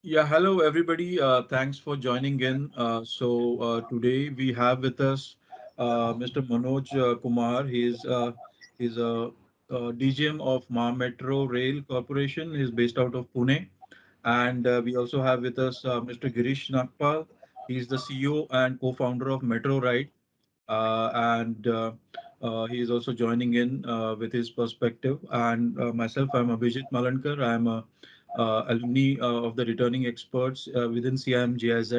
Yeah, hello everybody. Thanks for joining in. Today we have with us Mr. Manoj Kumar. He's a DGM of Metro Rail Corporation. He's based out of Pune, and we also have with us Mr. Girish Nagpal. He's the CEO and co-founder of Metro Ride, and he is also joining in with his perspective. And myself, I'm Abhijit Malankar. I'm a alumni of the returning experts within CIM GIZ,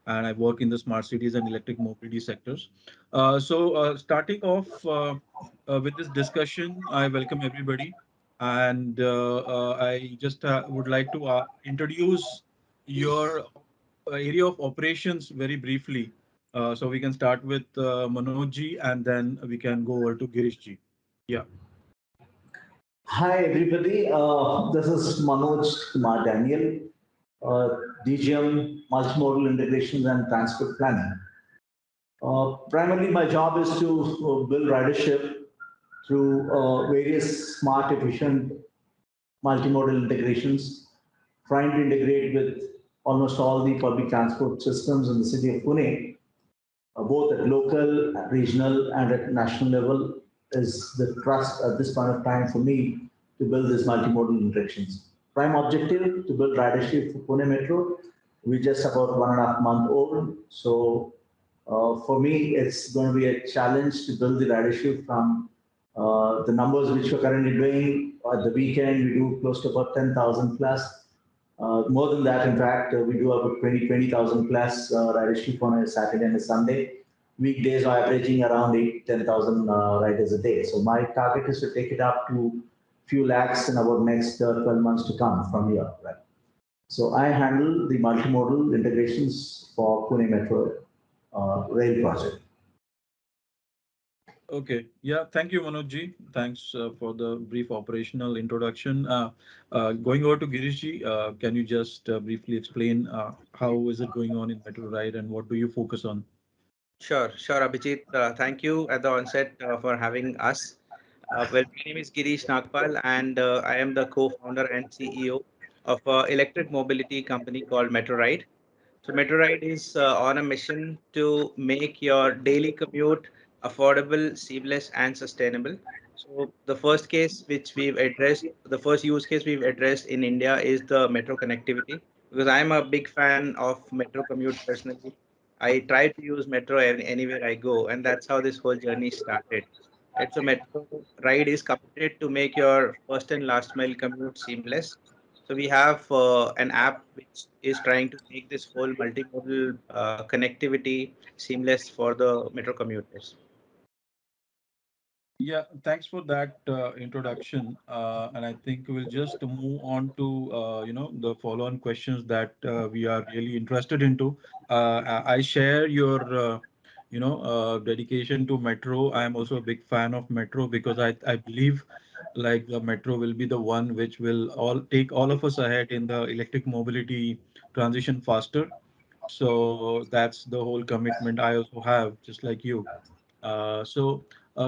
and I work in the smart cities and electric mobility sectors. Starting off with this discussion, I welcome everybody, and I just would like to introduce your area of operations very briefly. So we can start with Manoj ji, and then we can go over to Girish ji. Yeah. Hi, everybody. This is Manoj Kumar Daniel, uh, DGM, Multimodal Integrations and Transport Planning. Primarily, my job is to build ridership through various smart, efficient multimodal integrations, trying to integrate with almost all the public transport systems in the city of Pune, both at local, regional, and at national level, is the trust at this point of time for me to build these multimodal interactions. Prime objective to build ridership for Pune Metro. We're just about 1.5 months old, so for me, it's going to be a challenge to build the ridership from the numbers which we're currently doing. At the weekend, we do close to about 10,000 plus. More than that, in fact, we do about 20,000 plus ridership on a Saturday and a Sunday. Weekdays are averaging around 10,000 riders a day. So my target is to take it up to few lakhs in about next 12 months to come from here. Right. So I handle the multimodal integrations for Pune Metro rail project. Okay. Yeah. Thank you, Manoj ji. Thanks for the brief operational introduction. Going over to Girish ji, can you just briefly explain how is it going on in Metro Ride and what do you focus on? Sure, Abhijit. Thank you at the onset for having us. My name is Girish Nagpal, and I am the co-founder and CEO of an electric mobility company called Metro Ride. So Metro Ride is on a mission to make your daily commute affordable, seamless, and sustainable. So the first case which we've addressed, the first use case we've addressed in India is the metro connectivity, because I'm a big fan of metro commute personally. I try to use metro anywhere I go, and that's how this whole journey started. Right, so Metro Ride is committed to make your first and last mile commute seamless. So we have an app which is trying to make this whole multimodal connectivity seamless for the metro commuters. Yeah, thanks for that introduction. And I think we'll just move on to the follow-on questions that we are really interested into. I share your dedication to Metro. I am also a big fan of Metro because I believe like the Metro will be the one which will all take all of us ahead in the electric mobility transition faster. So that's the whole commitment I also have, just like you.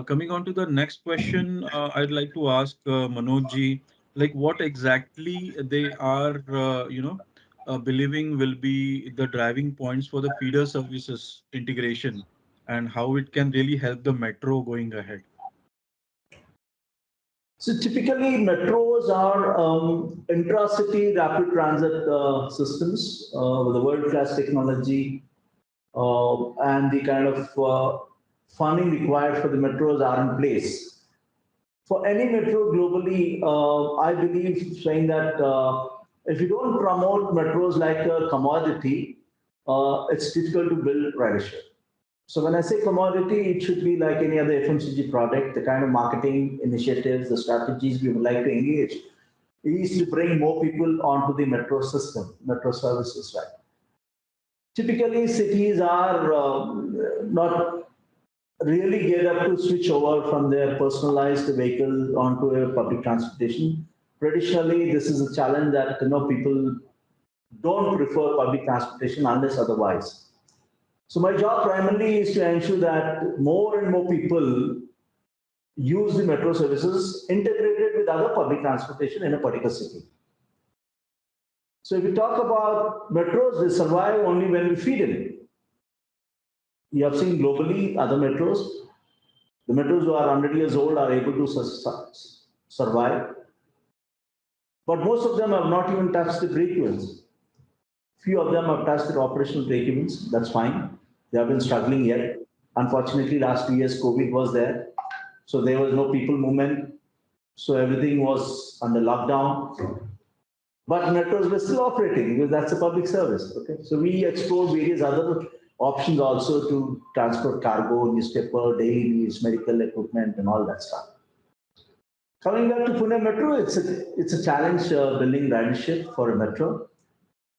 Coming on to the next question, I'd like to ask Manoj ji, like what exactly they are, believing will be the driving points for the feeder services integration and how it can really help the metro going ahead. So typically, metros are intra-city rapid transit systems with the world-class technology and the kind of funding required for the metros are in place. For any metro globally, I believe saying that if you don't promote metros like a commodity, it's difficult to build ridership. So when I say commodity, it should be like any other FMCG product, the kind of marketing initiatives, the strategies we would like to engage is to bring more people onto the metro system, metro services, right? Typically, cities are not really geared up to switch over from their personalized vehicle onto a public transportation. Traditionally, this is a challenge that people don't prefer public transportation unless otherwise. So my job primarily is to ensure that more and more people use the metro services integrated with other public transportation in a particular city. So if we talk about metros, they survive only when we feed in. You have seen globally other metros. The metros who are 100 years old are able to survive, but most of them have not even touched the break-evens. Few of them have touched their operational break-evens. That's fine. They have been Yeah. struggling yet. Unfortunately, last 2 years, COVID was there. So there was no people movement. So everything was under lockdown. But metros were still operating because that's a public service. Okay. So we explored various other options also to transport cargo, newspaper, daily needs, medical equipment, and all that stuff. Coming back to Pune Metro, it's a challenge building ridership for a metro.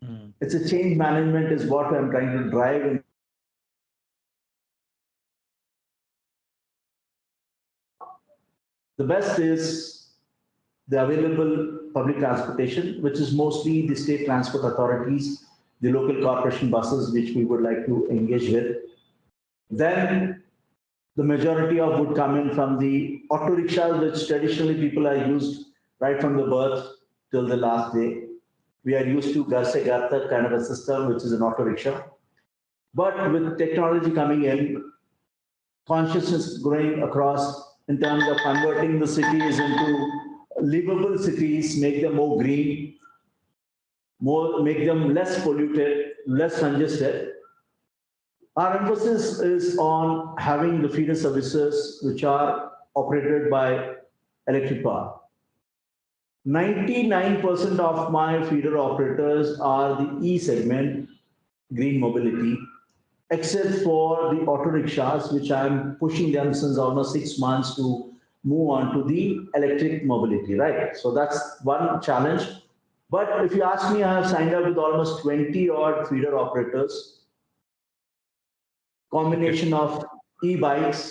Mm. It's a change management is what I'm trying to drive in. The best is the available public transportation, which is mostly the state transport authorities, the local corporation buses, which we would like to engage with. Then the majority of would come in from the auto rickshaws, which traditionally people are used right from the birth till the last day. We are used to Ghar se Ghar tak kind of a system, which is an auto rickshaw. But with technology coming in, consciousness growing across in terms of converting the cities into livable cities, make them more green, more make them less polluted, less congested. Our emphasis is on having the feeder services which are operated by electric power. 99% of my feeder operators are the E segment, green mobility, except for the auto rickshaws, which I'm pushing them since almost 6 months to move on to the electric mobility, right? So that's one challenge. But if you ask me, I have signed up with almost 20 odd feeder operators, Okay. combination of e-bikes,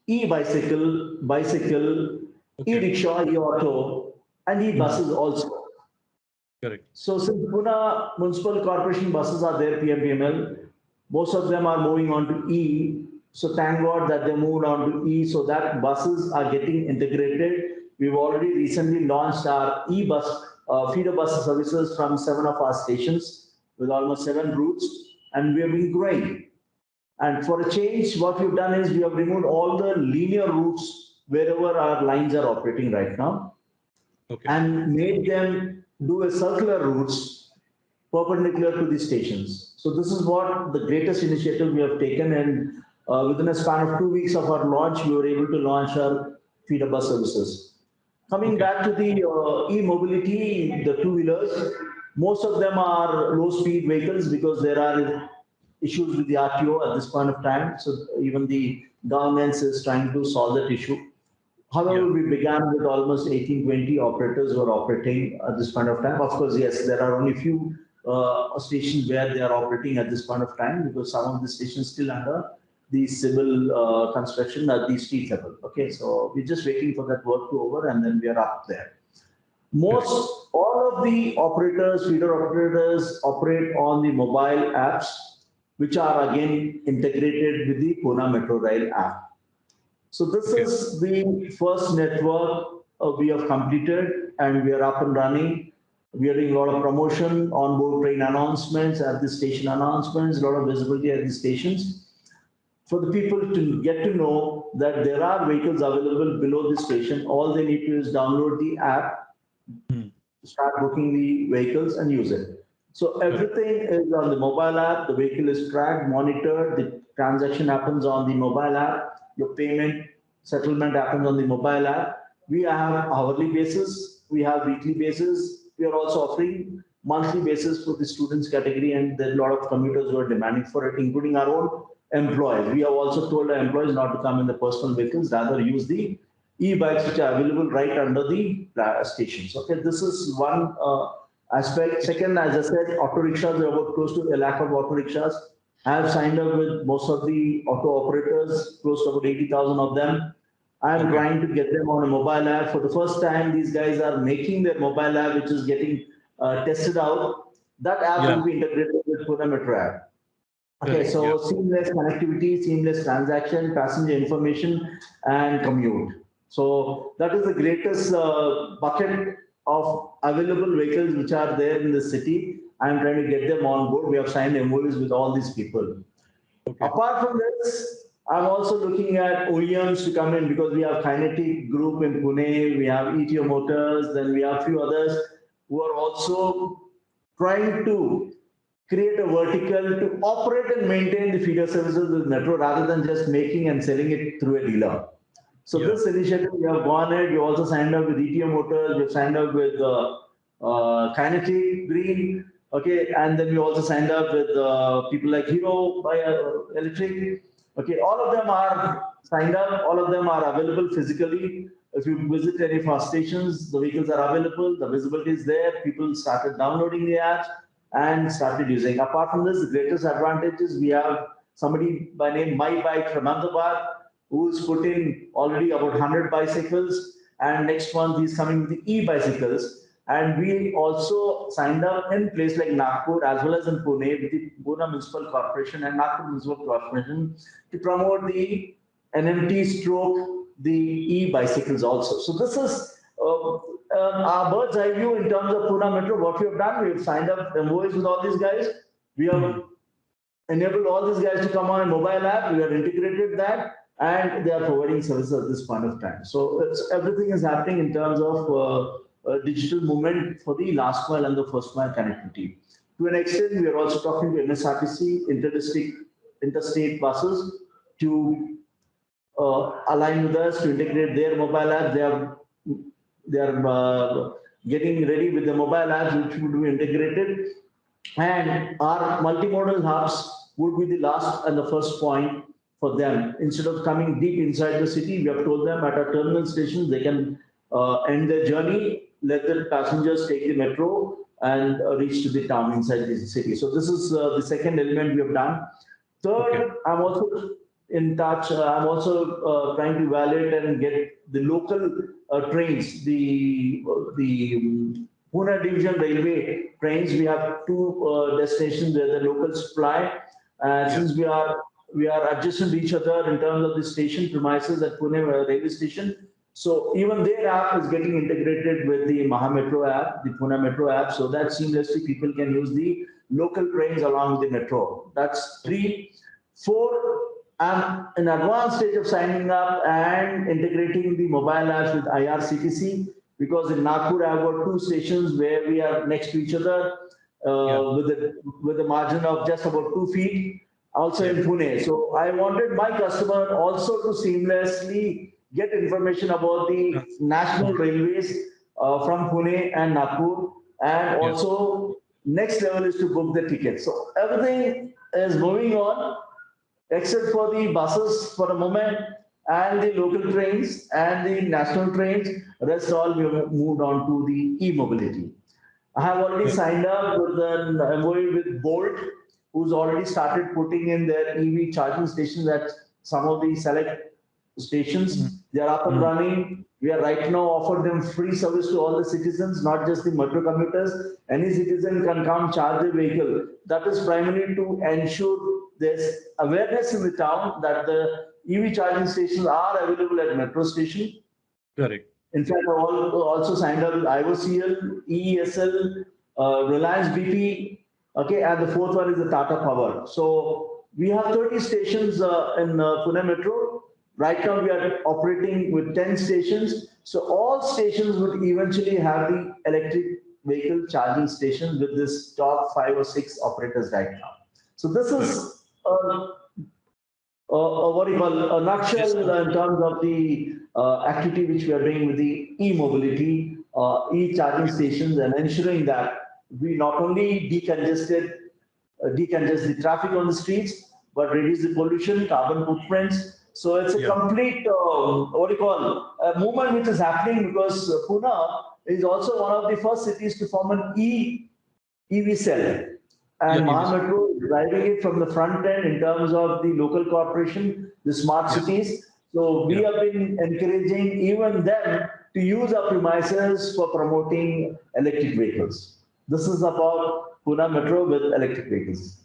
e-bicycle, bicycle, Okay. e-rickshaw, e-auto, and Mhm. e-buses also. Correct. So since Pune Municipal Corporation buses are there, PMPML, most of them are moving on to E. So thank God that they moved on to E so that buses are getting integrated. We've already recently launched our e-bus feeder bus services from 7 of our stations with almost 7 routes, and we have been growing. And for a change, what we've done is we have removed all the linear routes wherever our lines are operating right now Okay. and made them do a circular routes perpendicular to the stations. So this is what the greatest initiative we have taken, and within a span of 2 weeks of our launch, we were able to launch our feeder bus services. Coming Okay. back to the e-mobility, the two-wheelers, most of them are low-speed vehicles because there are issues with the RTO at this point of time. So even the government is trying to solve that issue. Yeah. However, we began with almost 18-20 operators who are operating at this point of time. Of course, yes, there are only few stations where they are operating at this point of time because some of the stations still under the civil construction at the street level. Okay, so we're just waiting for that work to over and then we are up there. Correct. Most all of the operators, feeder operators, operate on the mobile apps, which are again integrated with the Pune Metro Rail app. So this Okay. is the first network we have completed and we are up and running. We are doing a lot of promotion, on-board train announcements, at the station announcements, a lot of visibility at the stations for the people to get to know that there are vehicles available below the station. All they need to do is download the app, Mm. start booking the vehicles and use it. So Correct. everything is on the mobile app. The vehicle is tracked, monitored. The transaction happens on the mobile app. Your payment settlement happens on the mobile app. We have hourly basis. We have weekly basis. We are also offering monthly basis for the students category, and there are a lot of commuters who are demanding for it, including our own employees. We have also told our employees not to come in the personal vehicles, rather use the e-bikes which are available right under the stations. Okay, this is one aspect. Second, as I said, auto rickshaws are about close to a lakh of auto rickshaws. I have signed up with most of the auto operators, close to about 80,000 of them. I'm Okay. trying to get them on a mobile app. For the first time, these guys are making their mobile app, which is getting tested out. That app Yeah. will be integrated with Pune Metro app. Okay, Correct. Yeah. so seamless connectivity, seamless transaction, passenger information, and commute. So that is the greatest bucket of available vehicles which are there in the city. I'm trying to get them on board. We have signed MOUs with all these people. Okay. Apart from this, I'm also looking at OEMs to come in because we have Kinetic Group in Pune, we have ETO Motors, then we have a few others who are also trying to create a vertical to operate and maintain the feeder services with Metro rather than just making and selling it through a dealer. So Yeah. this initiative, we have gone ahead. We also signed up with ETO Motors. We've signed up with Kinetic Green. Okay, and then we also signed up with people like Hero by Electric. Okay, all of them are signed up. All of them are available physically. If you visit any of our stations, the vehicles are available. The visibility is there. People started downloading the apps and started using. Apart from this, the greatest advantage is we have somebody by name My Bike from Ahmedabad who's put in already about 100 bicycles, and next month he's coming with the e-bicycles. And we also signed up in place like Nagpur as well as in Pune with the Pune Municipal Corporation and Nagpur Municipal Corporation to promote the NMT stroke the e-bicycles also. So this is our bird's eye view in terms of Pune Metro. What we have done, we have signed up MOUs with all these guys. We have Mhm. enabled all these guys to come on a mobile app. We have integrated that, and they are providing services at this point of time. So everything is happening in terms of digital movement for the last mile and the first mile connectivity. To an extent, we are also talking to NSRTC, interstate buses, to align with us to integrate their mobile app. They are getting ready with the mobile apps which would be integrated, and our multimodal hubs would be the last and the first point for them. Instead of coming deep inside the city, we have told them at our terminal stations they can end their journey, let the passengers take the metro and reach to the town inside the city. So this is the second element we have done. Okay. Third, I'm also in touch. I'm also trying to evaluate and get the local trains, the Pune Division Railway trains. We have two destinations where the locals fly. Yeah. Since we are adjacent to each other in terms of the station premises at Pune railway station, so even their app is getting integrated with the Maha Metro app, the Pune Metro app, so that seamlessly people can use the local trains along the metro. That's Okay. three. Four, I'm in advanced stage of signing up and integrating the mobile apps with IRCTC because in Nagpur I've got two stations where we are next to each other Yeah. with a margin of just about 2 feet. Also Yeah. in Pune, so I wanted my customer also to seamlessly get information about the That's. national Mhm. railways from Pune and Nagpur, and Yeah. also next level is to book the tickets. So everything is moving on except for the buses for the moment and the local trains and the national trains. Rest all we have moved on to the e-mobility. I have already Yeah. signed up with an MOU with Bolt, who's already started putting in their EV charging stations at some of the select Mhm. stations. They are up and Mhm. running. We are right now offering them free service to all the citizens, not just the metro commuters. Any citizen can come charge their vehicle. That is primarily to ensure there's awareness in the town that the EV charging stations are available at metro station. Correct. In fact, I also signed up with IOCL, EESL, Reliance BP, okay, and the fourth one is the Tata Power. So we have 30 stations in Pune Metro. Right now, we are operating with 10 stations. So all stations would eventually have the electric vehicle charging stations with this top 5 or 6 operators right now. So this Correct. is what do you call a Yes. nutshell in terms of the activity which we are doing with the e-mobility, e-charging stations, and ensuring that we not only decongest the traffic on the streets, but reduce the pollution, carbon footprints. So it's a Yeah. complete what do you call a movement which is happening because Pune is also one of the first cities to form an EV cell. Yeah. And EVs. Mahametro is driving it from the front end in terms of the local corporation, the smart Yeah. cities. So we Yeah. have been encouraging even them to use our premises for promoting electric vehicles. This is about Pune Metro with electric vehicles.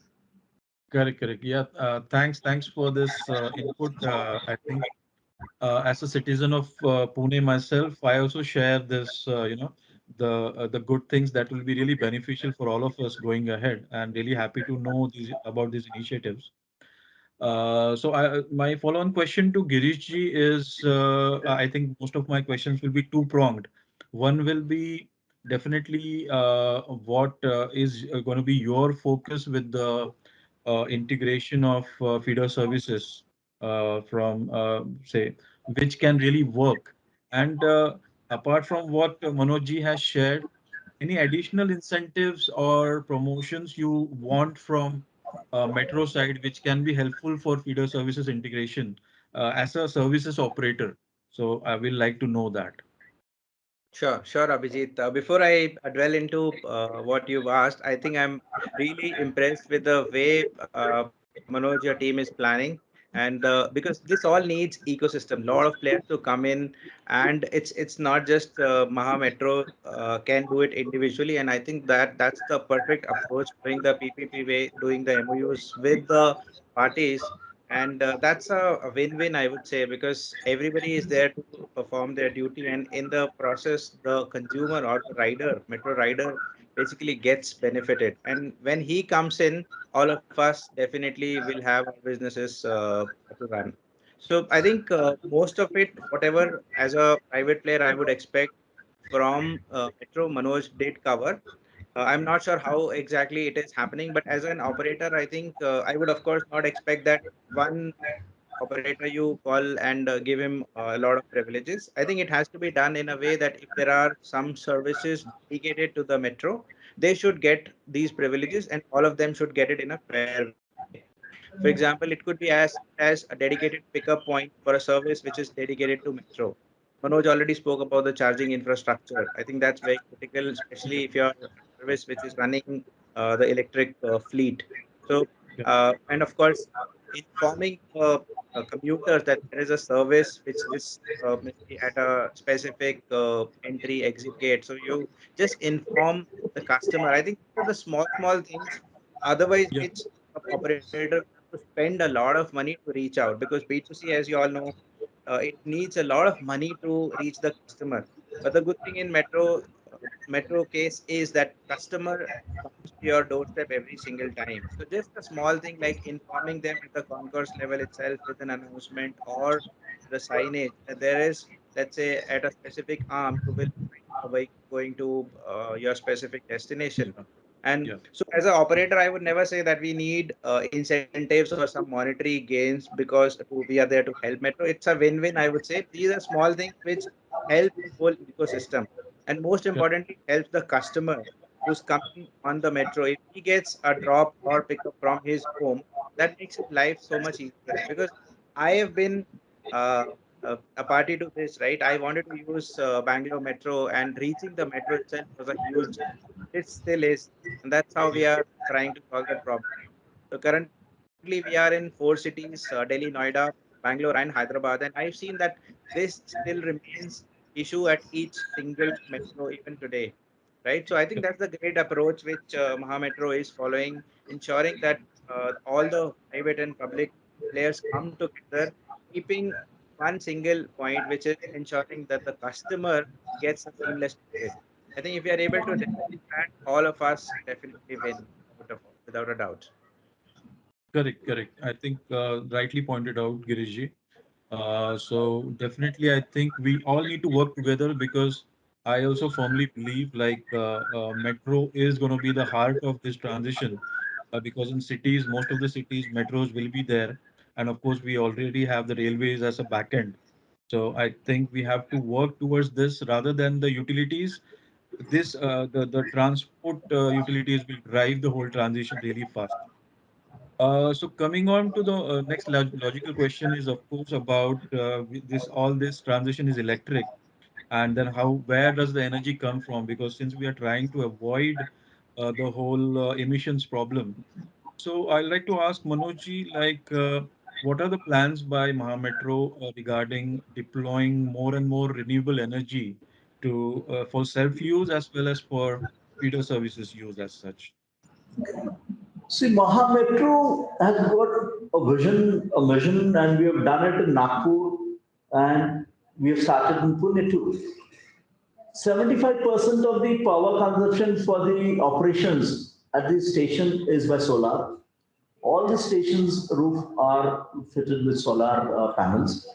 Correct. Correct. Yeah. Thanks. Thanks for this input. I think as a citizen of Pune myself, I also share this, the good things that will be really beneficial for all of us going ahead, and really happy to know these about these initiatives. My follow-on question to Girish ji is, I think most of my questions will be two-pronged. One will be definitely what is going to be your focus with the integration of feeder services from, say, which can really work. And apart from what Manoj ji has shared, any additional incentives or promotions you want from metro side, which can be helpful for feeder services integration as a services operator? So I will like to know that. Sure, Abhijit. Before I dwell into what you've asked, I think I'm really impressed with the way Manoj, your team is planning, and because this all needs ecosystem, lot of players to come in, and it's not just Maha Metro can do it individually, and I think that that's the perfect approach, doing the PPP way, doing the MOUs with the parties, and that's a win-win, I would say, because everybody is there to perform their duty, and in the process the consumer or the rider, metro rider, basically gets benefited, and when he comes in, all of us definitely will have our businesses to run. So I think most of it, whatever as a private player I would expect from Metro, Manoj did cover. I'm not sure how exactly it is happening, but as an operator, I think I would, of course, not expect that one operator you call and give him a lot of privileges. I think it has to be done in a way that if there are some services dedicated to the metro, they should get these privileges and all of them should get it in a fair way. For example, it could be as a dedicated pickup point for a service which is dedicated to metro. Manoj already spoke about the charging infrastructure. I think that's very critical, especially if you're a service which is running the electric fleet. So, and of course, informing commuters that there is a service which is maybe at a specific entry exit gate. So you just inform the customer. I think these are the small things. Otherwise, Yeah, which a operator will have to spend a lot of money to reach out, because B2C, as you all know, it needs a lot of money to reach the customer. But the good thing in metro case is that customer comes to your doorstep every single time. So just a small thing like informing them at the concourse level itself with an announcement or the signage that there is, let's say, at a specific arm, you will find a vehicle going to your specific destination. yeah, And yeah. so, as an operator, I would never say that we need incentives or some monetary gains because we are there to help Metro. It's a win-win, I would say. These are small things which help the whole ecosystem, and most Correct. importantly, helps the customer who's coming on the metro. If he gets a drop or pickup from his home, that makes his life so much easier. Because I have been uh, a party to this, right? I wanted to use Bangalore Metro, and reaching the metro itself was a huge challenge. It still is, and that's how we are trying to solve that problem. So currently we are in four cities: Delhi, Noida, Bangalore, and Hyderabad, and I've seen that this still remains issue at each single metro even today, right? So I think Yeah, that's the great approach which Maha Metro is following, ensuring that all the private and public players come together, keeping one single point, which is ensuring that the customer gets a seamless experience. I think if we are able to deliver that, all of us definitely win without a doubt. correct, correct. I think rightly pointed out, Giriji. So definitely, I think we all need to work together, because I also firmly believe like metro is going to be the heart of this transition. Because in cities, most of the cities, metros will be there, and of course, we already have the railways as a backend. So I think we have to work towards this rather than the utilities. This the transport utilities will drive the whole transition really fast. So coming on to the next logical question is, of course, about this all this transition is electric, and then how where does the energy come from? Because since we are trying to avoid the whole emissions problem, so I'd like to ask Manojji, like, what are the plans by Mahametro regarding deploying more and more renewable energy to for self-use as well as for feeder services use as such? See, Maha Metro has got a mission, and we have done it in Nagpur, and we have started in Pune too. 75% of the power consumption for the operations at the station is by solar. All the stations' roof are fitted with solar panels,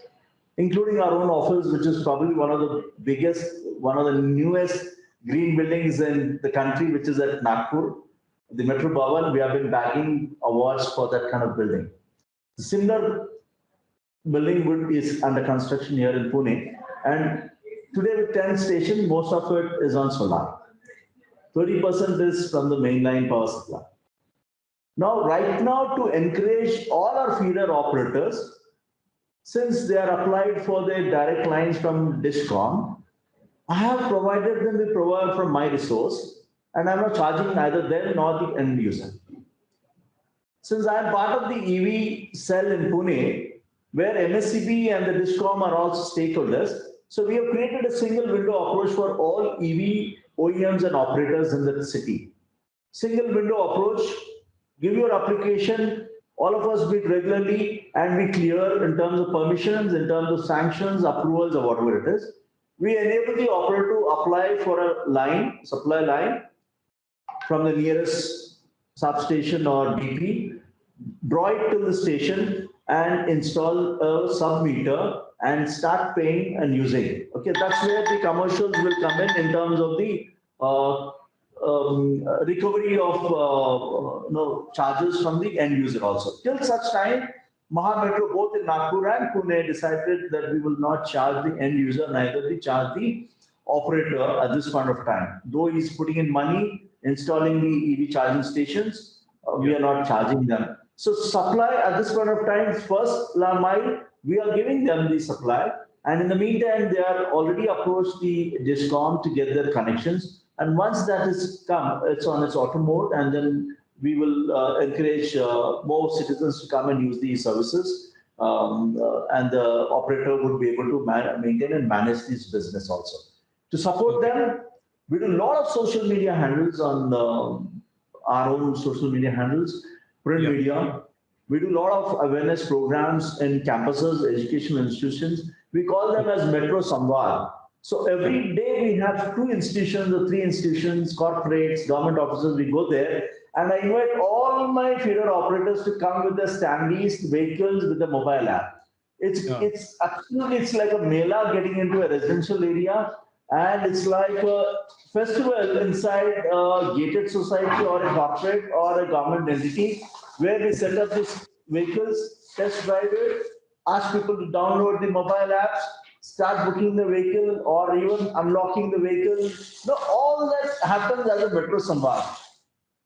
including our own office, which is probably one of the biggest, one of the newest green buildings in the country, which is at Nagpur, the Metro Bhavan. We have been bagging awards for that kind of building. Similar building is under construction here in Pune, and today with 10 stations, most of it is on solar. 30% is from the mainline power supply. Now, right now, to encourage all our feeder operators, since they are applied for their direct lines from Discom, I have provided them the provider from my resource, and I'm not charging neither them nor the end user. Since I am part of the EV cell in Pune, where MSCB and the Discom are also stakeholders, so we have created a single window approach for all EV OEMs and operators in the city. Single window approach, give your application, all of us meet regularly and be clear in terms of permissions, in terms of sanctions, approvals, or whatever it is. We enable the operator to apply for a line, supply line from the nearest substation or DP, draw it to the station and install a sub-meter and start paying and using. Okay, that's where the commercials will come in terms of the recovery of charges from the end user also. Till such time, Maha Metro, both in Nagpur and Pune, decided that we will not charge the end user, neither we charge the operator at this point of time. Though he's putting in money, installing the EV charging stations, we are not charging them. So supply at this point of time, first mile, we are giving them the supply. And in the meantime, they are already approached the Discom to get their connections. And once that is come, it's on its auto mode, and then we will encourage more citizens to come and use these services. And the operator would be able to maintain and manage this business also. To support them, we do a lot of social media handles on our own social media handles, print media. We do a lot of awareness programs in campuses, educational institutions. We call them as Metro Samvad. So every day we have 2 institutions or 3 institutions, corporates, government offices, we go there. And I invite all my feeder operators to come with their standees, vehicles with the mobile app. It's absolutely, it's like a mela getting into a residential area. And it's like a festival inside a gated society or a corporate or a government entity where we set up these vehicles, test drive it, ask people to download the mobile apps, start booking the vehicle or even unlocking the vehicle. No, all that happens as a Metro Samvad.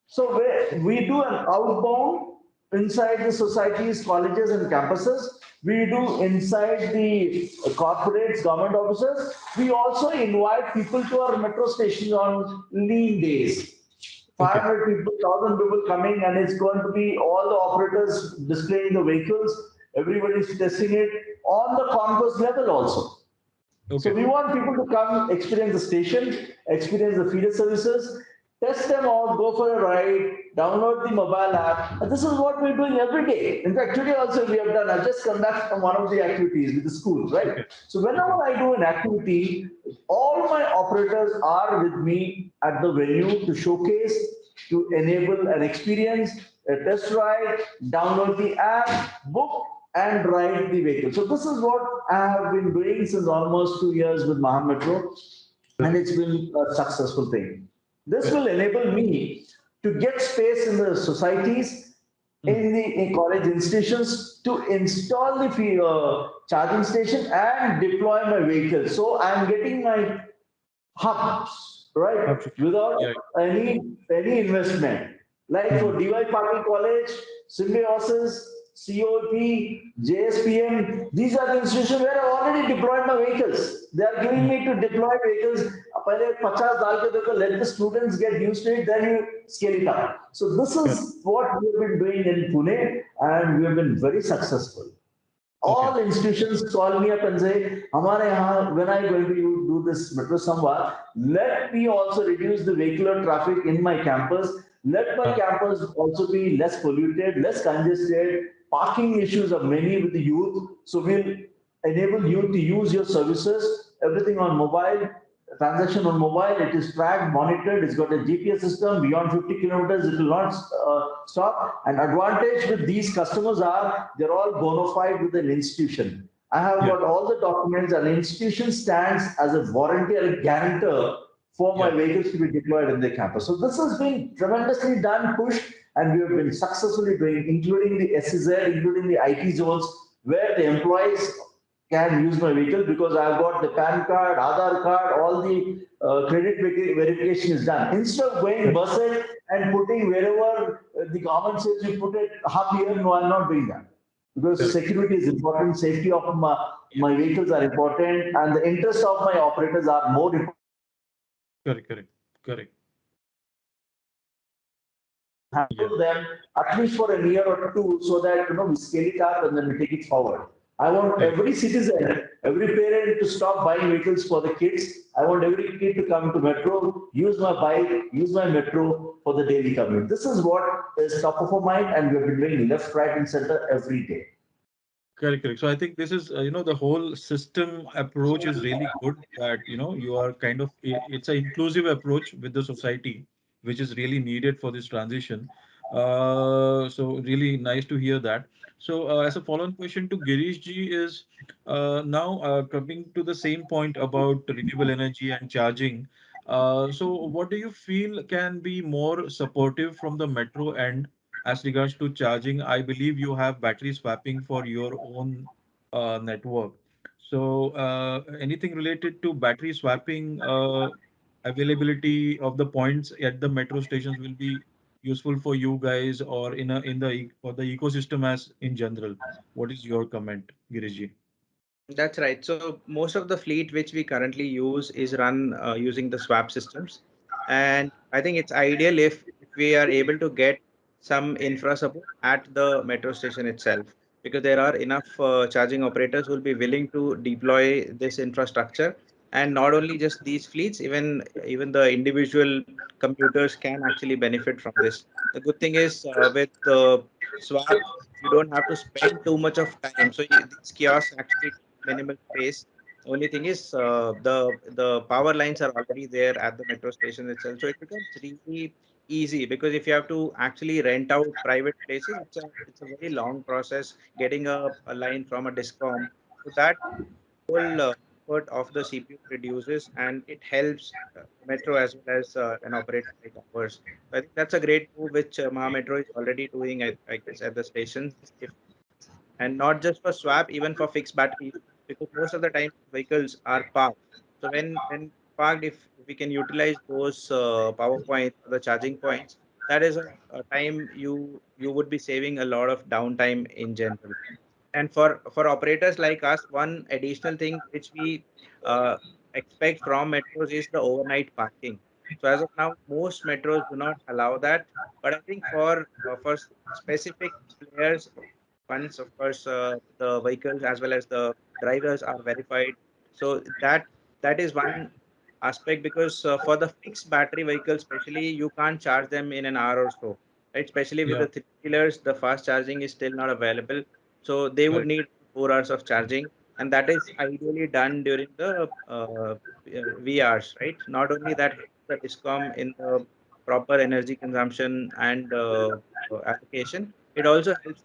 So we do an outbound inside the societies, colleges and campuses. We do inside the corporates, government offices. We also invite people to our metro stations on lean days. 500 people, 1,000 people coming, and it's going to be all the operators displaying the vehicles. Everybody's testing it on the concourse level also. So we want people to come experience the station, experience the feeder services, test them out, go for a ride, download the mobile app. And this is what we're doing every day. In fact, today also we have done, I've just come back from one of the activities with the schools, right? So whenever I do an activity, all my operators are with me at the venue to showcase, to enable an experience, a test ride, download the app, book, and ride the vehicle. So this is what I have been doing since almost 2 years with Maha Metro, and it's been a successful thing. This will enable me to get space in the societies, in the college institutions, to install the charging station and deploy my vehicle. So I'm getting my hubs, right, without any investment. Like for DY Patil College, Symbiosis, COP, JSPM, these are the institutions where I've already deployed my vehicles. They are giving me to deploy vehicles. Let the students get used to it, then you scale it up. So this is what we have been doing in Pune, and we have been very successful. All institutions call me up and say, when are you going to do this Metro Samvad? Let me also reduce the vehicular traffic in my campus. Let my campus also be less polluted, less congested. Parking issues are many with the youth. So we'll enable you to use your services, everything on mobile, transaction on mobile. It is tracked, monitored. It's got a GPS system. Beyond 50 kilometers, it will not stop. And advantage with these customers are they're all bona fide with an institution. I have Yeah. got all the documents. An institution stands as a warranty or a guarantor for my Yeah. vehicles to be deployed in the campus. So this has been tremendously done, pushed, and we have been successfully doing, including the SEZ, including the IT zones, where the employees can use my vehicle because I've got the PAN card, Aadhaar card, all the credit verification is done. Instead of going Correct. busset and putting wherever the government says you put it half year, no, I'm not doing that. Because Correct. security is important, safety of Yeah. my vehicles are important, and the interests of my operators are more important. Correct. Correct. Correct. Yeah. Handle them at least for a year or two so that we scale it up and then we take it forward. I want Correct. every citizen, every parent to stop buying vehicles for the kids. I want every kid to come to metro, use my bike, use my metro for the daily commute. This is what is top of our mind, and we have been doing left, right, and center every day. Correct, correct. So I think this is, the whole system approach is really good that, you are kind of, it's an inclusive approach with the society, which is really needed for this transition. So really nice to hear that. So as a follow-on question to Girish ji is now coming to the same point about renewable energy and charging. So what do you feel can be more supportive from the metro end as regards to charging? I believe you have battery swapping for your own network. So, anything related to battery swapping, availability of the points at the metro stations will be useful for you guys, or for the ecosystem as in general. What is your comment, Giriji? That's right. So most of the fleet which we currently use is run using the swap systems, and I think it's ideal if we are able to get some infra support at the metro station itself, because there are enough charging operators who will be willing to deploy this infrastructure, and not only just these fleets, even the individual commuters can actually benefit from this. The good thing is with swap, you don't have to spend too much of time. So these kiosks actually minimal space. Only thing is the power lines are already there at the metro station itself, so it becomes really easy, because if you have to actually rent out private places, it's a very long process getting a line from a discom. So that whole effort of the CPU reduces, and it helps metro as well as an operator like ours. So I think that's a great move which Maha Metro is already doing, I guess, at the stations. If and not just for swap, even for fixed batteries, because most of the time vehicles are parked. So when parked, if we can utilize those power points, the charging points, that is a time you would be saving a lot of downtime in general. And for operators like us, one additional thing which we uh, expect from metros is the overnight parking. So as of now, most metros do not allow that. But I think for specific players, once of course the vehicles as well as the drivers are verified, so that is one aspect, because for the fixed battery vehicles especially, you can't charge them in an hour or so, right? Especially with Yeah, the three wheelers, the fast charging is still not available, so they would correct. need 4 hours of charging, and that is ideally done during the VRs, right? Not only that helps the discom in the proper energy consumption and allocation, it also helps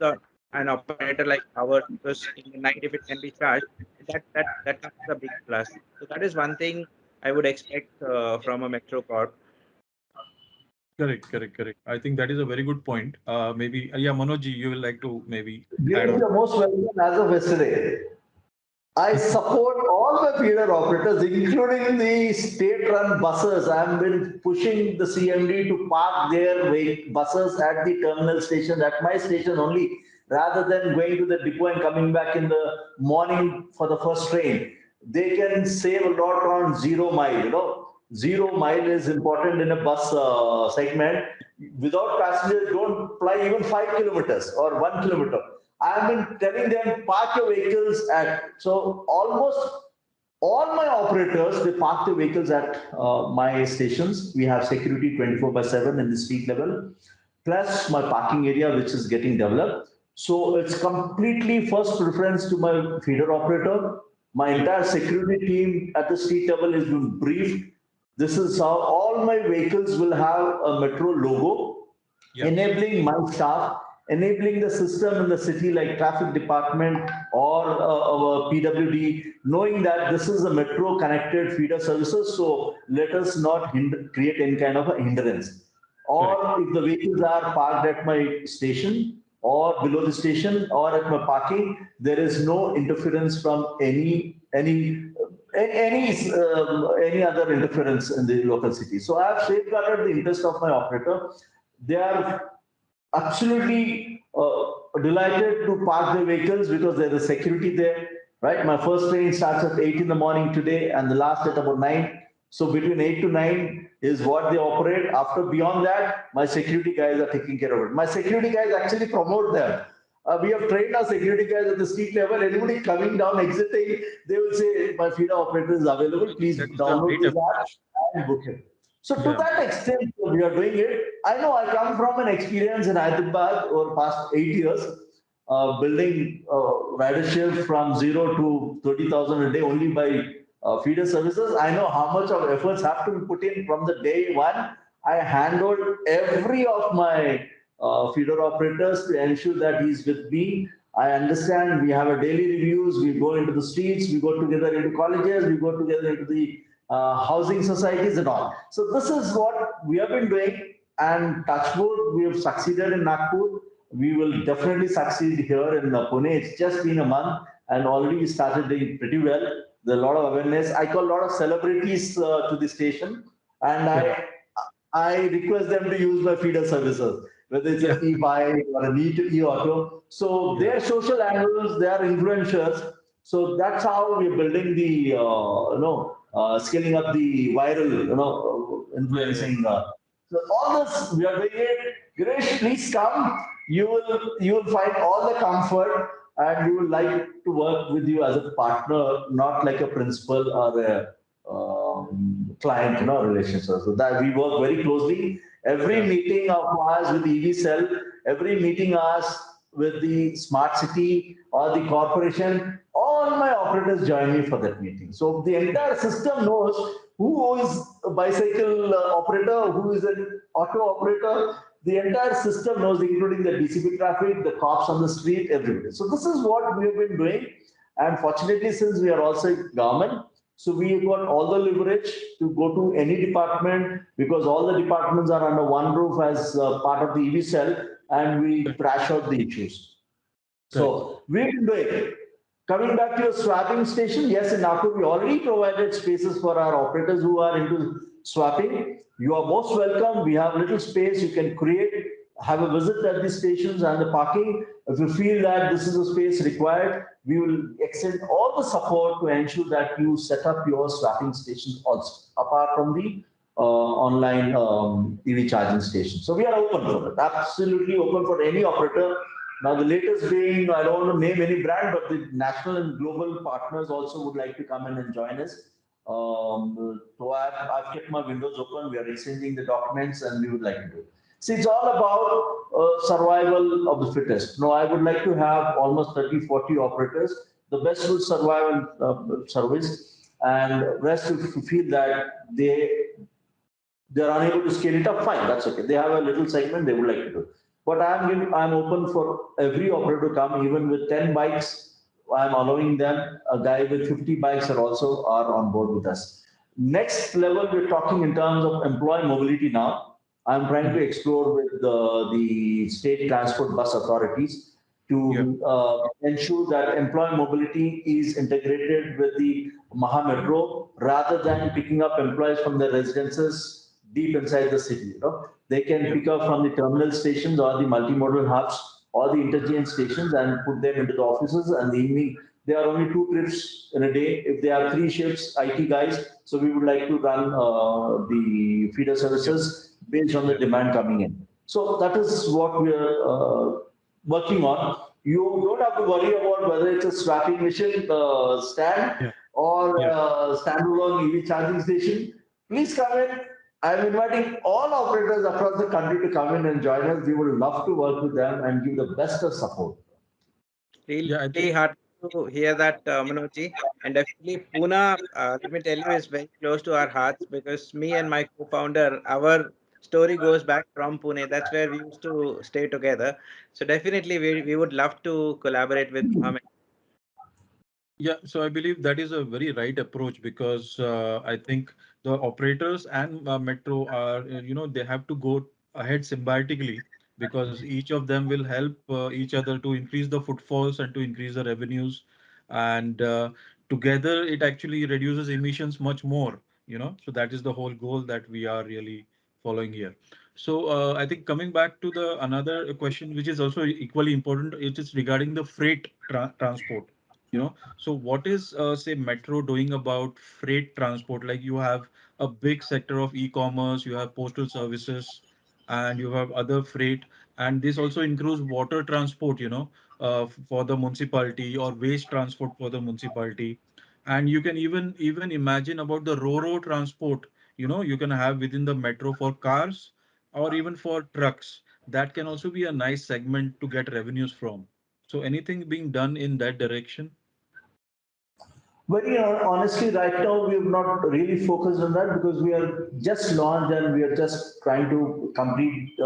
an operator like ours, because in the night if it can be charged, that comes as a big plus. So that is one thing I would expect from a metro corp. Correct, correct, correct. I think that is a very good point. Maybe, yeah, Manoj ji, you will like to maybe add Giving on. the most welcome as of yesterday. I support all the feeder operators, including the state-run buses. I have been pushing the CMD to park their buses at the terminal station, at my station only, rather than going to the depot and coming back in the morning for the first train. They can save a lot on 0 mile. 0 mile is important in a bus segment. Without passengers, don't fly even 5 kilometers or 1 kilometer. I've been telling them park your vehicles at, so almost all my operators, they park the vehicles at my stations. We have security 24 by 7 in the street level, plus my parking area, which is getting developed. So it's completely first preference to my feeder operator. My entire security team at the street level has been briefed. This is how all my vehicles will have a metro logo, Yeah. enabling my staff, enabling the system in the city like traffic department or our PWD, knowing that this is a metro connected feeder services. So let us not create any kind of a hindrance. Correct. Or if the vehicles are parked at my station or below the station or at my parking, there is no interference from any other interference in the local city. So I have safeguarded the interest of my operator. They are absolutely delighted to park their vehicles because there's a security there, right? My first train starts at 8 in the morning today and the last at about 9. So between 8 to 9 is what they operate. After beyond that, my security guys are taking care of it. My security guys actually promote them. We have trained our security guys at the street level. Anybody coming down, exiting, they will say, my feeder operator is available. Please That is a download great this app approach. and book it. So to Yeah. that extent, we are doing it. I know I come from an experience in Hyderabad over past 8 years, building ridership from zero to 30,000 a day only by feeder services. I know how much of efforts have to be put in from the day one. I handled every of my feeder operators to ensure that he's with me. I understand we have a daily reviews. We go into the streets. We go together into colleges. We go together into the housing societies and all. So this is what we have been doing. And touchwood, we have succeeded in Nagpur. We will definitely succeed here in Pune. It's just been a month and already we started doing pretty well. There's a lot of awareness. I call a lot of celebrities to the station, and Correct. I request them to use my feeder services, whether it's Yeah. an e-bike or an e-auto. So Yeah. their social angles, they are influencers. So that's how we're building the, scaling up the viral, Yeah. Yeah. influencing. So all this we are doing it. Girish, please come. You will find all the comfort, and we would like to work with you as a partner, not like a principal or a client, relationship. So that we work very closely. Every Yeah. meeting of ours with EV Cell, every meeting ours with the smart city or the corporation, all my operators join me for that meeting. So the entire system knows who is a bicycle operator, who is an auto operator. The entire system knows, including the DCP traffic, the cops on the street, everybody. So this is what we have been doing. And fortunately, since we are also government, so we got all the leverage to go to any department because all the departments are under one roof as part of the EV cell, and we Correct. crash out the issues. Correct. So we've been doing it. Coming back to your swapping station, yes, in Nagpur, we already provided spaces for our operators who are into swapping. You are most welcome. We have little space. You can create, have a visit at the stations and the parking. If you feel that this is a space required, we will extend all the support to ensure that you set up your swapping stations also, apart from the online EV charging station. So we are open for it, absolutely open for any operator. Now, the latest being, I don't want to name any brand, but the national and global partners also would like to come in and join us. So I've kept my windows open. We are exchanging the documents and we would like to do it. See, it's all about survival of the fittest. No, I would like to have almost 30, 40 operators. The best will survive and service, and rest if you feel that they're unable to scale it up, fine, that's okay. They have a little segment they would like to do. But I'm open for every operator to come, even with 10 bikes. I'm allowing them. A guy with 50 bikes are on board with us. Next level, we're talking in terms of employee mobility now. I'm trying to Mhm. explore with the state transport bus authorities Yeah. to ensure that employee mobility is integrated with the Maha Metro rather than picking up employees from their residences deep inside the city. They can Yeah. pick up from the terminal stations or the multimodal hubs or the interchange stations and put them into the offices. And the evening, there are only 2 trips in a day. If they have 3 shifts, IT guys, so we would like to run the feeder Yeah. services based on the Yeah. demand coming in. So that is what we are working on. You don't have to worry about whether it's a swapping machine stand Yeah. or Yeah. standalone EV charging station. Please come in. I'm inviting all operators across the country to come in and join us. We would love to work with them and give the best of support. Really Yeah. I heartily think. to hear that, Manojji. And definitely Pune, let me tell you, is very close to our hearts because me and my co-founder, our story goes back from Pune. That's where we used to stay together. So definitely we would love to collaborate with Mohammed. Yeah, so I believe that is a very right approach because I think the operators and Metro are, they have to go ahead symbiotically because each of them will help each other to increase the footfalls and to increase the revenues. And together, it actually reduces emissions much more, So that is the whole goal that we are really following here. So I think coming back to the another question, which is also equally important, it is regarding the freight transport. So what is, say, Metro doing about freight transport? Like you have a big sector of e-commerce, you have postal services, and you have other freight, and this also includes water transport, for the municipality or waste transport for the municipality. And you can even imagine about the ro-ro transport, you can have within the Metro for cars or even for trucks. That can also be a nice segment to get revenues from. So anything being done in that direction? Very honestly, right now we have not really focused on that because we are just launched and we are just trying to complete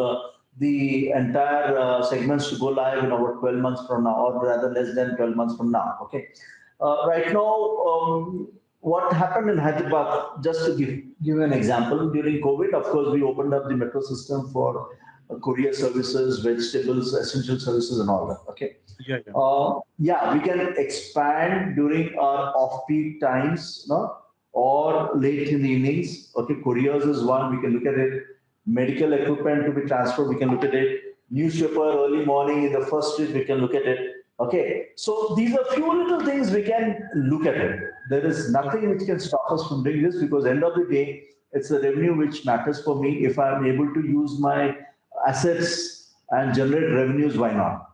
the entire segments to go live in about 12 months from now, or rather less than 12 months from now. Okay. Right now, what happened in Hyderabad, just to give you an example, during COVID, of course, we opened up the metro system for courier services, vegetables, essential services, and all that. Okay. Yeah, yeah. Yeah, we can expand during our off-peak times, no? Or late in the evenings. Okay, couriers is one. We can look at it. Medical equipment to be transferred. We can look at it. Newspaper early morning in the first street. We can look at it. Okay, so these are few little things we can look at it. There is Okay. nothing which can stop us from doing this because end of the day, it's the revenue which matters for me. If I'm able to use my assets and generate revenues, why not?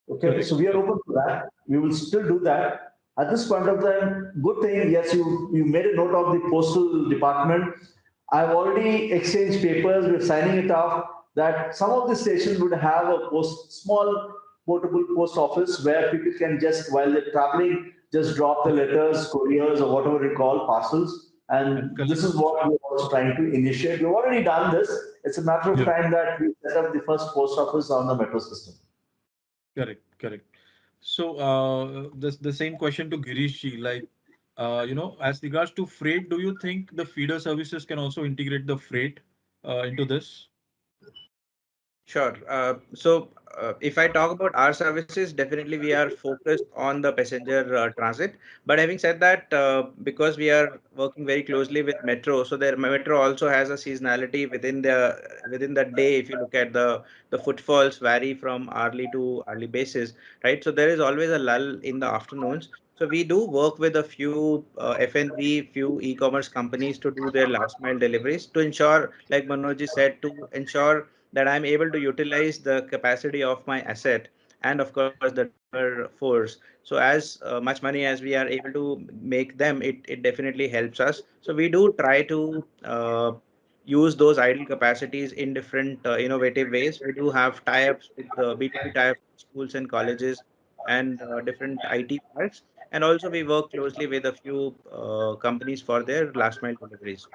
Okay, so Correct. we are Correct. open to that. We will still do that. At this point of time, good thing, yes, you made a note of the postal department. I've already exchanged papers, we're signing it off that some of the stations would have a small portable post office where people can just, while they're traveling, just drop the letters, couriers, or whatever you call parcels. And And this collect is also. what we're also trying to initiate. We've already done this. It's a matter of Yeah, time that we set up the first post office on the metro system. correct, correct. So, the same question to Girish ji, like, as regards to freight, do you think the feeder services can also integrate the freight into this? Sure. If I talk about our services, definitely we are focused on the passenger transit. But having said that, because we are working very closely with Metro, so their Metro also has a seasonality within the day. If you look at the footfalls vary from hourly to hourly basis, right? So there is always a lull in the afternoons. So we do work with a few FNB, few e-commerce companies to do their last mile deliveries to ensure, like Manoj said, to ensure that I'm able to utilize the capacity of my asset and of course the driver force. So as much money as we are able to make them, it definitely helps us. So we do try to use those idle capacities in different innovative ways. We do have tie-ups with the B2B tie-ups with schools and colleges and different IT parks. And also we work closely with a few companies for their last mile deliveries.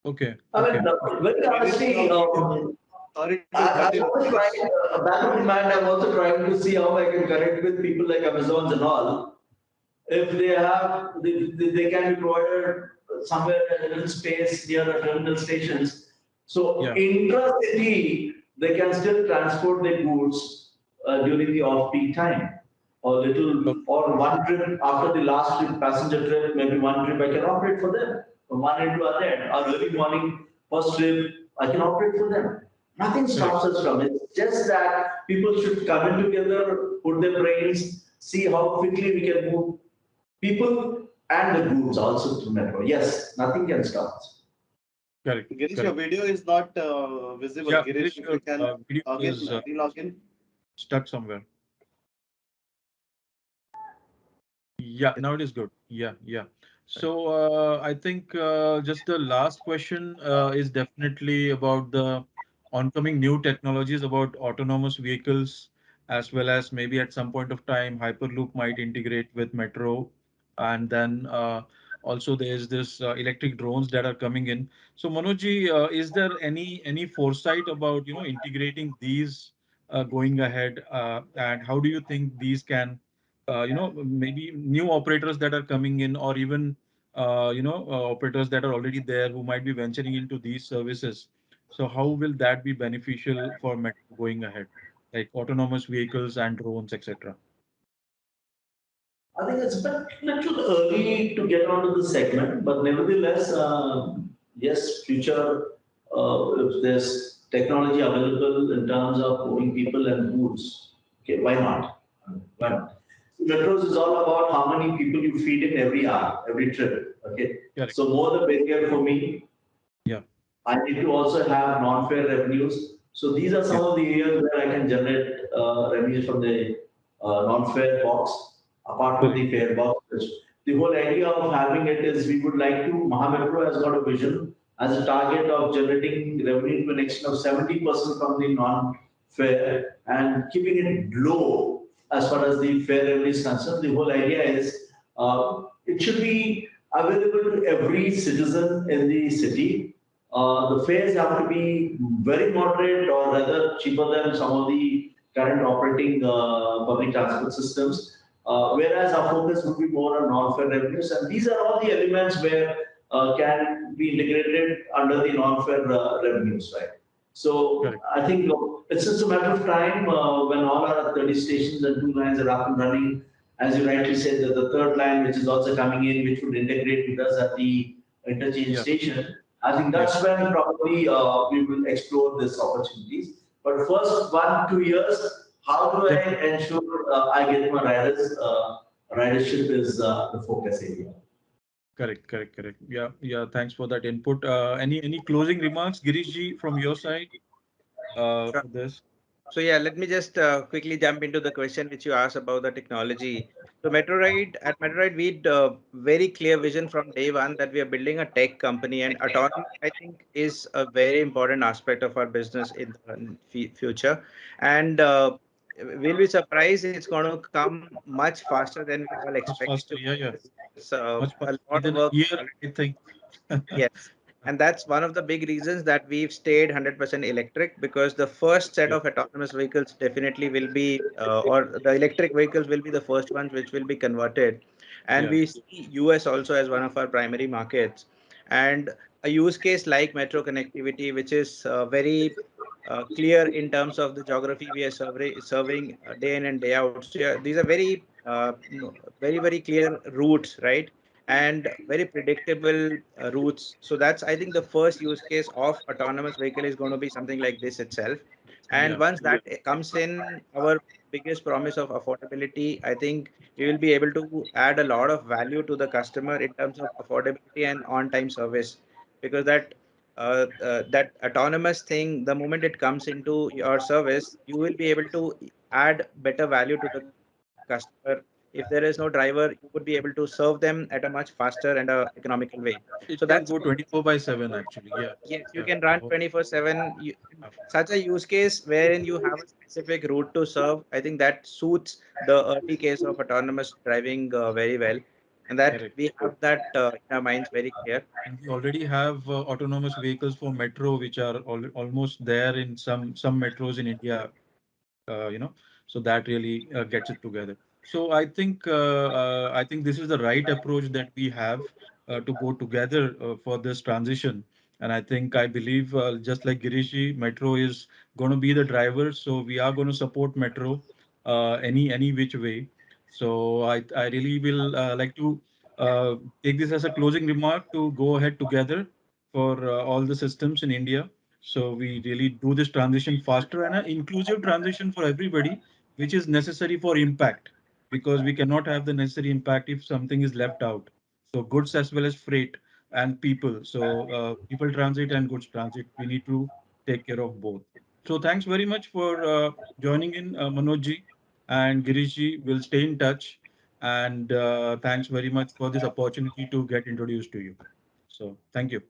Okay, I mean, okay. very Girish, honestly, sorry to cut I'm in, also Girish. trying, back of the mind, I'm also trying to see how I can connect with people like Amazons and all. If they have, they can be provided somewhere in a little space near the terminal stations. So Yeah. intra-city, they can still transport their goods during the off-peak time. Or little, Okay. or one trip after the last trip, passenger trip, maybe one trip I can operate for them. From one end to other end, or early morning, first trip, I can operate for them. Nothing Correct. stops us from it. It's just that people should come in together, put their brains, see how quickly we can move people and the goods also through metro. Yes, nothing can stop us. Correct. Girish, your Correct. video is not visible. Yeah, Girish, Girish, if you your can video log in, is relog in. stuck somewhere. Yeah, now it is good. Yeah, yeah. So I think just the last question is definitely about the oncoming new technologies about autonomous vehicles as well as maybe at some point of time Hyperloop might integrate with Metro, and then also there's this electric drones that are coming in. So Manojji, is there any foresight about integrating these going ahead, and how do you think these can maybe new operators that are coming in, or even operators that are already there who might be venturing into these services? So how will that be beneficial for Metro going ahead, like autonomous vehicles and drones, etc.? I think it's a little early to get onto the segment, but nevertheless, yes, future, if there's technology available in terms of moving people and goods, okay, why not? Why Yeah, not? Metros is all about how many people you feed in every hour, every trip. Okay, correct. so more the merrier for me. Yeah, I need to also have non-fare revenues. So these are yeah, some of the areas where I can generate revenues from the non-fare box, apart from correct. the fare box. The whole idea of having it is we would like to, Mahametro has got a vision as a target of generating revenue to an extent of 70% from the non-fare and keeping it low as far as the fare revenue is concerned. The whole idea is it should be available to every citizen in the city. The fares have to be very moderate or rather cheaper than some of the current operating public transport systems. Whereas our focus would be more on non-fare revenues, and these are all the elements where can be integrated under the non-fare revenues, right? So Correct. I think it's just a matter of time when all our 30 stations and two lines are up and running. As you rightly said, that the third line, which is also coming in, which would integrate with us at the interchange Yeah, station. I think yeah, that's when probably we will explore these opportunities. But first 1 2 years, how do I definitely. ensure I get my riders? Ridership is the focus area. Correct, correct, correct. Yeah, yeah. Thanks for that input. Any closing remarks, Girishji, from your side Sure. for this? So yeah, let me just quickly jump into the question which you asked about the technology. So Metroride, we very clear vision from day one that we are building a tech company, and autonomy, I think, is a very important aspect of our business in the future. And we'll be surprised it's going to come much faster than we all Much expect it to faster. be. Yeah, yeah. It's Much a faster. lot of Within a work year, already. I think. Yes. And that's one of the big reasons that we've stayed 100% electric, because the first set Yeah, of autonomous vehicles definitely will be, or the electric vehicles will be the first ones which will be converted. And yeah, we see US also as one of our primary markets. And a use case like metro connectivity, which is very clear in terms of the geography we are serving day in and day out. So yeah, these are very, very clear routes, right? And very predictable routes. So that's, I think, the first use case of autonomous vehicle is going to be something like this itself. And yeah. once that comes in, our biggest promise of affordability, I think we will be able to add a lot of value to the customer in terms of affordability and on-time service, because that autonomous thing, the moment it comes into your service, you will be able to add better value to the customer. If there is no driver, you would be able to serve them at a much faster and a economical way. So It that's can go 24/7 actually. Yeah, yes, you yeah. can run Oh, 24/7. yeah. Such a use case wherein you have a specific route to serve, I think that suits the early case of autonomous driving very well, and that Correct. we have that in our minds very clear. And we already have autonomous vehicles for metro, which are almost there in some metros in India. So that really gets it together. So I think this is the right approach that we have to go together for this transition. And I believe just like Girishi, Metro is going to be the driver. So we are going to support Metro any which way. So I really will like to uh, take this as a closing remark to go ahead together for all the systems in India, so we really do this transition faster and an inclusive transition for everybody, which is necessary for impact, because we cannot have the necessary impact if something is left out. So goods as well as freight and people. So people transit and goods transit, we need to take care of both. So thanks very much for joining in, Manojji and Girishji. Will stay in touch. And thanks very much for this opportunity to get introduced to you. So thank you.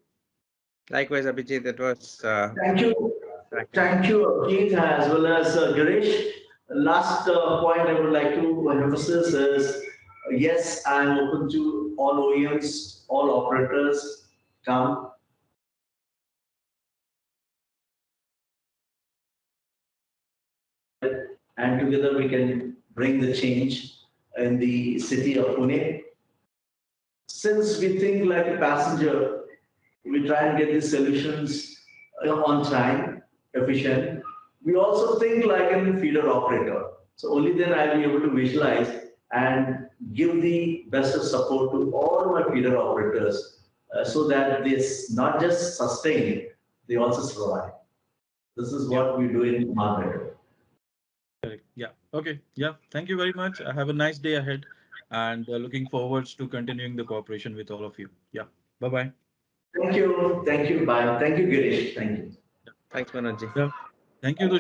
Likewise, Abhijit, that was Thank you. interactive. Thank you, Keith, as well as Girish. Last point I would like to emphasize is yes, I'm open to all OEMs, all operators come and together we can bring the change in the city of Pune. Since we think like a passenger, we try and get the solutions on time, efficient. We also think like a feeder operator. So only then I'll be able to visualize and give the best of support to all my feeder operators so that this not just sustain, they also survive. This is Yeah. what we do in market. Correct. Yeah. Okay. Yeah. Thank you very much. Have a nice day ahead, and looking forwards to continuing the cooperation with all of you. Yeah. Bye bye. Thank you. Thank you. Bye. Thank you, Girish. Thank you. Thanks, Manoj. Yeah. Thank you,